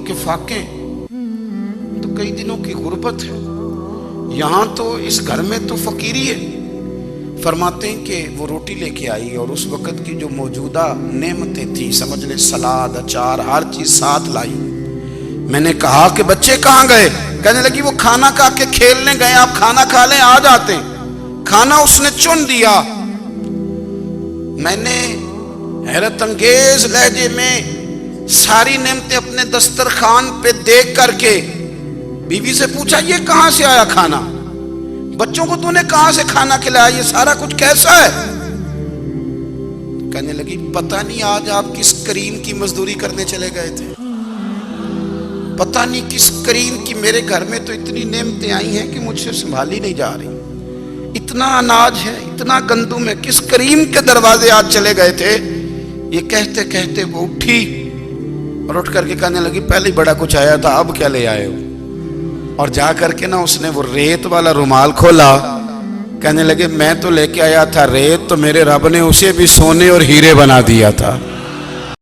के फाके, तो कई दिनों की गुर्बत है, यहाँ तो इस घर में तो फकीरी है। फरमाते हैं कि वो रोटी लेके आई और उस वक़्त की जो मौजूदा नेमतें थी, समझ ले सलाद अचार हर चीज़ साथ लाई। मैंने कहा कि बच्चे कहाँ गए? कहने लगी वो खाना खा के खेलने गए, आप खाना खा लें आ जाते। खाना उसने चुन दिया। मैंने हैरत अंगेज लहजे में सारी नेमतें अपने दस्तरखान पे देख करके बीवी से पूछा, ये कहाँ से आया खाना? बच्चों को तूने कहाँ से खाना खिलाया? ये सारा कुछ कैसा है? कहने लगी पता नहीं आज आप किस करीम की मजदूरी करने चले गए थे, पता नहीं किस करीम की। मेरे घर में तो इतनी नेमतें आई हैं कि मुझसे संभाली नहीं जा रही। इतना अनाज है, इतना गंदुम है, किस करीम के दरवाजे आज चले गए थे? ये कहते कहते वो उठी और उठ करके कहने लगी पहले बड़ा कुछ आया था, अब क्या ले आए हो? और जा करके ना उसने वो रेत वाला रुमाल खोला। कहने लगे मैं तो लेके आया था रेत, तो मेरे रब ने उसे भी सोने और हीरे बना दिया था।